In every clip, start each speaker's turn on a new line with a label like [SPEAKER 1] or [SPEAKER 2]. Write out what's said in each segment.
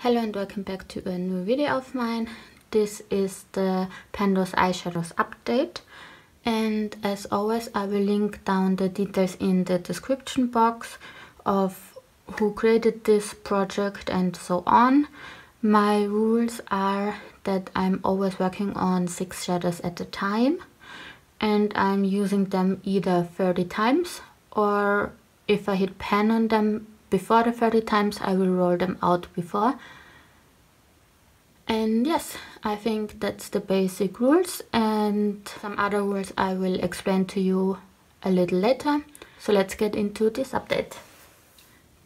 [SPEAKER 1] Hello and welcome back to a new video of mine. This is the Panthoseeyeshadows update, and as always I will link down the details in the description box of who created this project and so on. My rules are that I'm always working on 6 shadows at a time, and I'm using them either 30 times, or if I hit pan on them before the 30 times, I will roll them out before. And yes, I think that's the basic rules, and some other rules I will explain to you a little later. So let's get into this update.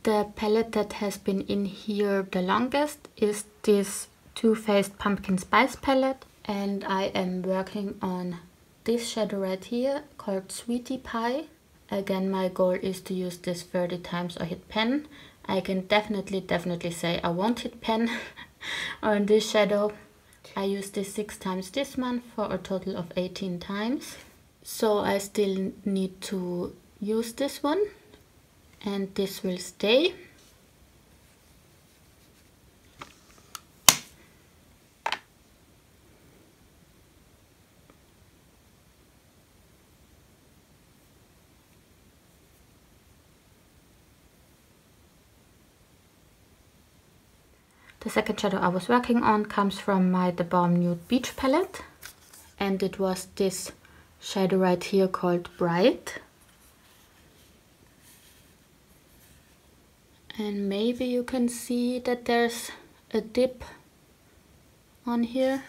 [SPEAKER 1] The palette that has been in here the longest is this Too Faced Pumpkin Spice palette, and I am working on this shadow right here called Sweetie Pie. Again, my goal is to use this 30 times or hit pen. I can definitely say I won't hit pen on this shadow. I used this 6 times this month for a total of 18 times. So I still need to use this one, and this will stay. The second shadow I was working on comes from my The Balm Nude Beach palette, and it was this shadow right here called Bright. And maybe you can see that there's a dip on here.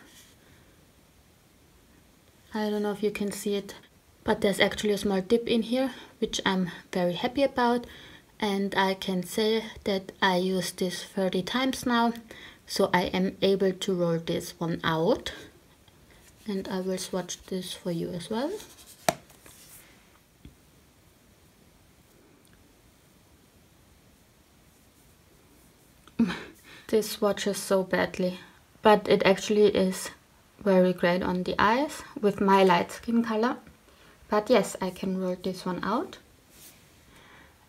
[SPEAKER 1] I don't know if you can see it, but there's actually a small dip in here, which I'm very happy about. And I can say that I used this 30 times now, so I am able to roll this one out. And I will swatch this for you as well. This swatches so badly, but it actually is very great on the eyes with my light skin color. But yes, I can roll this one out.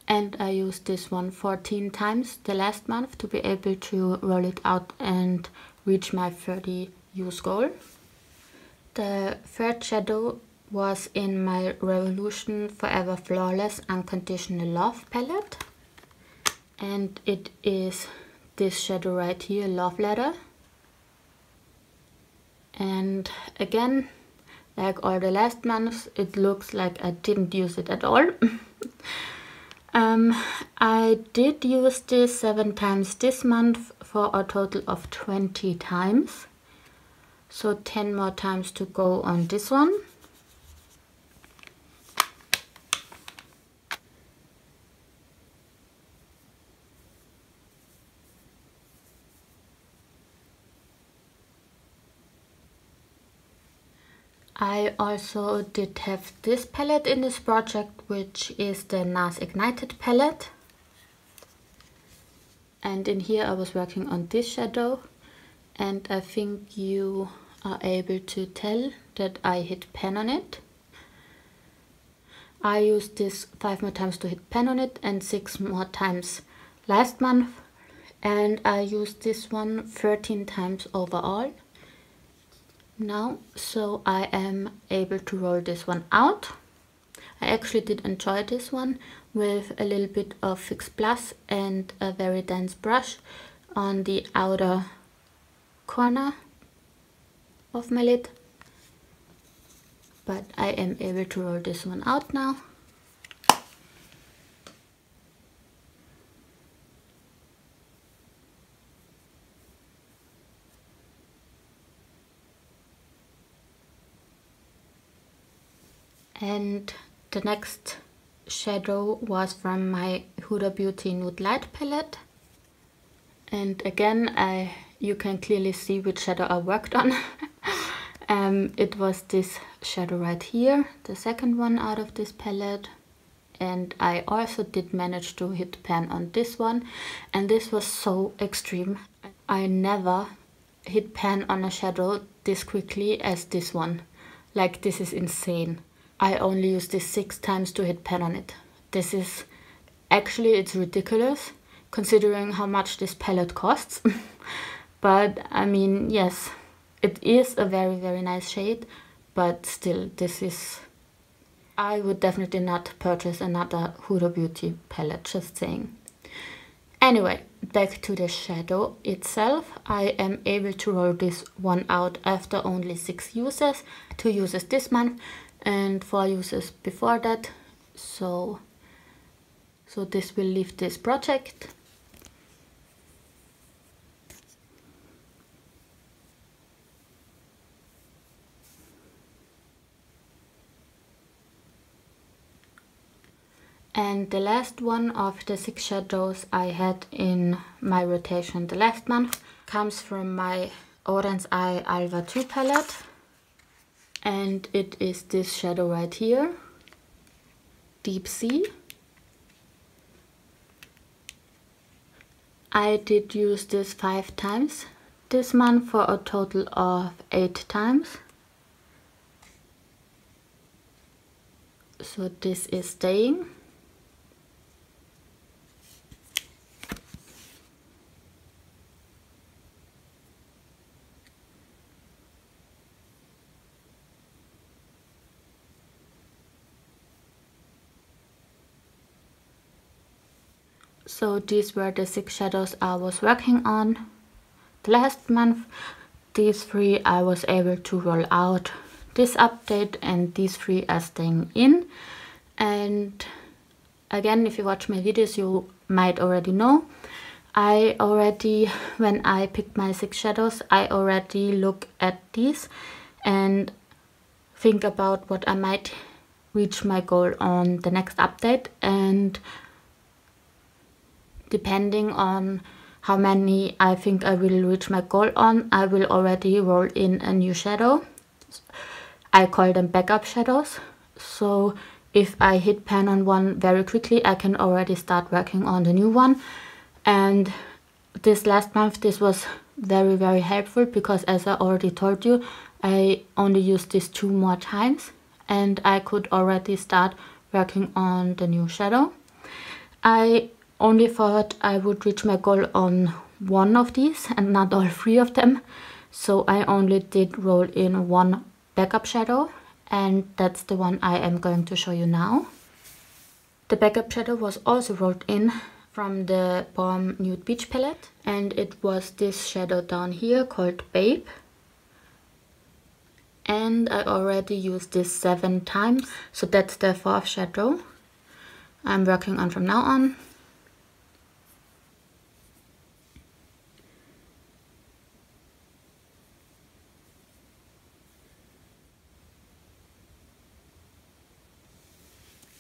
[SPEAKER 1] And I used this one 14 times the last month to be able to roll it out and reach my 30 use goal. The third shadow was in my Revolution Forever Flawless Unconditional Love palette. And it is this shadow right here, Love Letter. And again, like all the last months, it looks like I didn't use it at all. I did use this 7 times this month for a total of 20 times. So 10 more times to go on this one. I also did have this palette in this project, which is the NARS Ignited palette. And in here I was working on this shadow, and I think you are able to tell that I hit pen on it. I used this 5 more times to hit pen on it and 6 more times last month. And I used this one 13 times overall now, so I am able to roll this one out. I actually did enjoy this one with a little bit of Fix Plus and a very dense brush on the outer corner of my lid. But I am able to roll this one out now. And the next shadow was from my Huda Beauty Nude Light palette. And again, you can clearly see which shadow I worked on. It was this shadow right here, the second one out of this palette. And I also did manage to hit pan on this one. And this was so extreme. I never hit pan on a shadow this quickly as this one. Like, this is insane. I only used this 6 times to hit pan on it. This is, actually it's ridiculous. considering how much this palette costs. But I mean, yes, it is a very, very nice shade, but still, this is... I would definitely not purchase another Huda Beauty palette, just saying. Anyway, back to the shadow itself. I am able to roll this one out after only 6 uses. 2 uses this month and 4 uses before that. So this will leave this project. And the last one of the 6 shadows I had in my rotation the last month comes from my Orange Eye Alva 2 palette. And it is this shadow right here, Deep Sea. I did use this 5 times this month for a total of 8 times. So this is staying. So these were the 6 shadows I was working on the last month. These 3 I was able to roll out this update, and these 3 are staying in. And again, if you watch my videos, you might already know, when I picked my 6 shadows, I already look at these and think about what I might reach my goal on the next update. And depending on how many I think I will reach my goal on, I will already roll in a new shadow. I call them backup shadows. So if I hit pan on one very quickly, I can already start working on the new one. And this last month, this was very, very helpful because, as I already told you, I only used this 2 more times and I could already start working on the new shadow. I only thought I would reach my goal on one of these and not all 3 of them. So I only did roll in 1 backup shadow, and that's the one I am going to show you now. The backup shadow was also rolled in from the Balm Nude Beach palette, and it was this shadow down here called Babe. And I already used this 7 times, so that's the 4th shadow I'm working on from now on.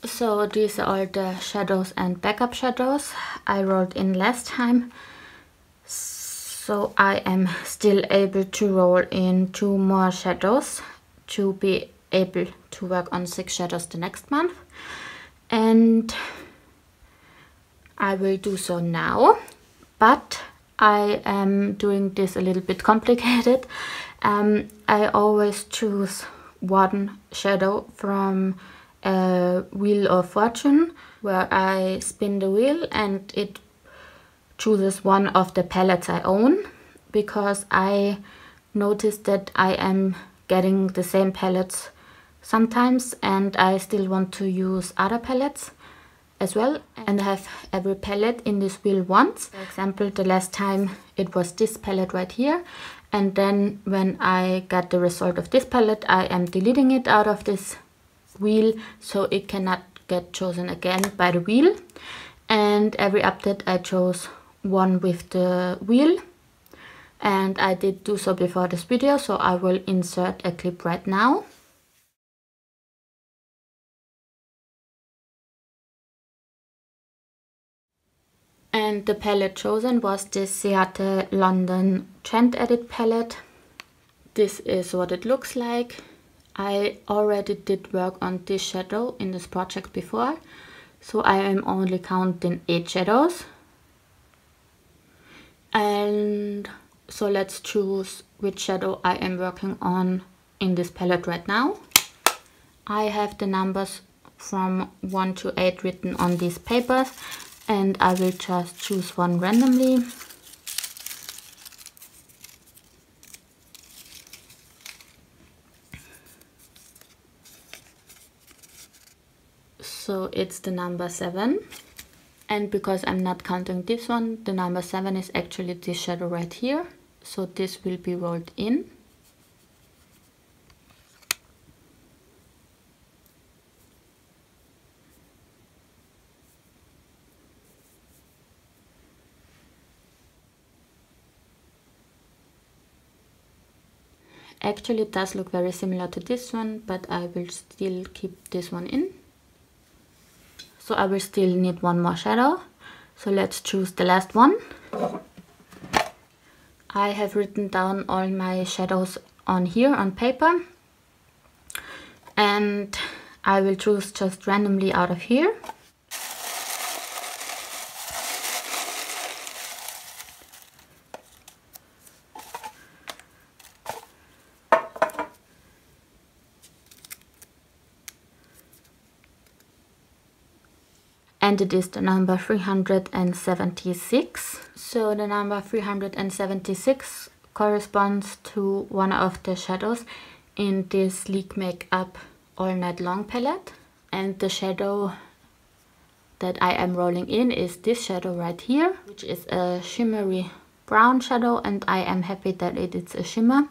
[SPEAKER 1] So these are all the shadows and backup shadows I rolled in last time. So I am still able to roll in 2 more shadows to be able to work on 6 shadows the next month. And I will do so now, but I am doing this a little bit complicated. I always choose 1 shadow from a Wheel of Fortune, where I spin the wheel and it chooses one of the palettes I own, because I noticed that I am getting the same palettes sometimes and I still want to use other palettes as well and have every palette in this wheel once. For example, the last time it was this palette right here, and then when I got the result of this palette, I am deleting it out of this wheel so it cannot get chosen again by the wheel. And every update I chose 1 with the wheel, and I did do so before this video, so I will insert a clip right now. And the palette chosen was this Seattle London Trend Edit palette. This is what it looks like. I already did work on this shadow in this project before, so I am only counting 8 shadows. And so let's choose which shadow I am working on in this palette right now. I have the numbers from 1 to 8 written on these papers, and I will just choose one randomly. So it's the number 7. And because I'm not counting this one, the number 7 is actually this shadow right here. So this will be rolled in. Actually, it does look very similar to this one, but I will still keep this one in. So I will still need one more shadow. So let's choose the last one. I have written down all my shadows on here on paper. And I will choose just randomly out of here. And it is the number 376. So the number 376 corresponds to one of the shadows in this Sleek Makeup All Night Long palette. And the shadow that I am rolling in is this shadow right here, which is a shimmery brown shadow, and I am happy that it is a shimmer.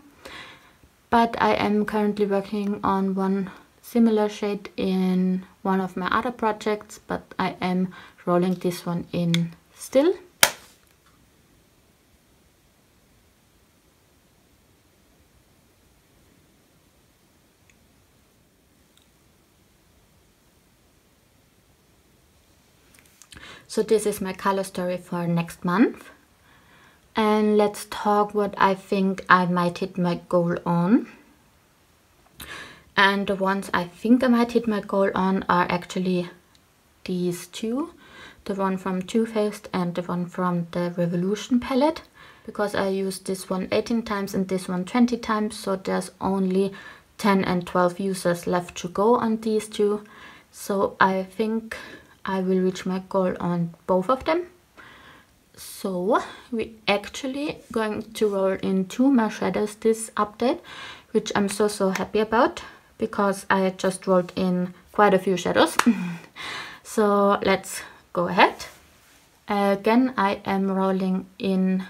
[SPEAKER 1] But I am currently working on one similar shade in one of my other projects, but I am rolling this one in still. So this is my color story for next month. And let's talk what I think I might hit my goal on. And the ones I think I might hit my goal on are actually these two. The one from Too Faced and the one from the Revolution palette. Because I used this one 18 times and this one 20 times. So there's only 10 and 12 users left to go on these two. So I think I will reach my goal on both of them. So we're actually going to roll in 2 more shadows this update, which I'm so happy about, because I just rolled in quite a few shadows. So let's go ahead. Again, I am rolling in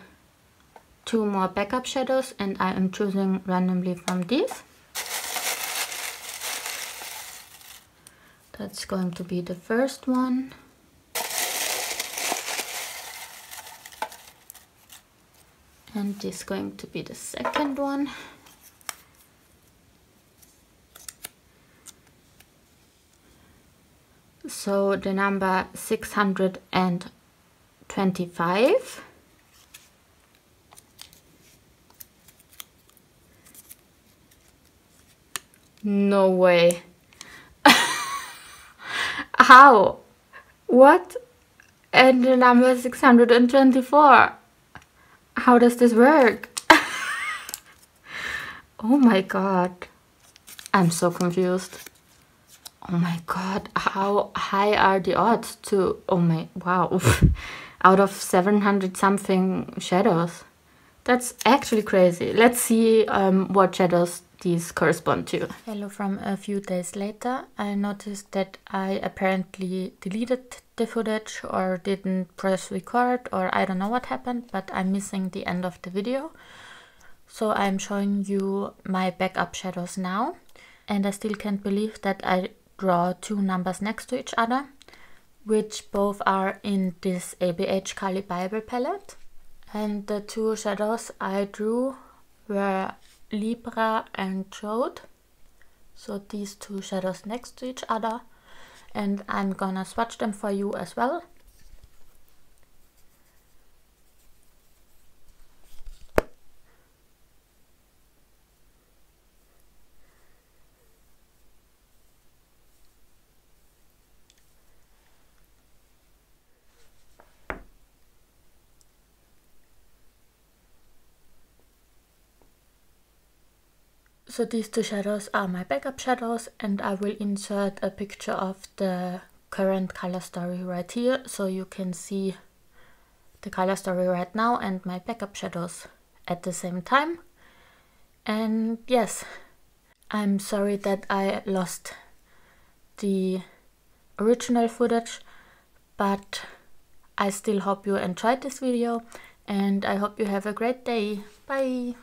[SPEAKER 1] 2 more backup shadows, and I am choosing randomly from these. That's going to be the first one. And this is going to be the second one. So the number 625. No way. How? What? And the number 624. How does this work? Oh my god. I'm so confused. Oh my god. How high are the odds to... Oh my... Wow. Out of 700 something shadows. That's actually crazy. Let's see what shadows these correspond to. Hello from a few days later. I noticed that I apparently deleted the footage or didn't press record, or I don't know what happened, but I'm missing the end of the video. So I'm showing you my backup shadows now. And I still can't believe that I draw 2 numbers next to each other, which both are in this ABH Kali Bible palette. And the 2 shadows I drew were Libra and Jode. So these 2 shadows next to each other. And I'm gonna swatch them for you as well. So these 2 shadows are my backup shadows, and I will insert a picture of the current color story right here, so you can see the color story right now and my backup shadows at the same time. And yes, I'm sorry that I lost the original footage, but I still hope you enjoyed this video and I hope you have a great day. Bye!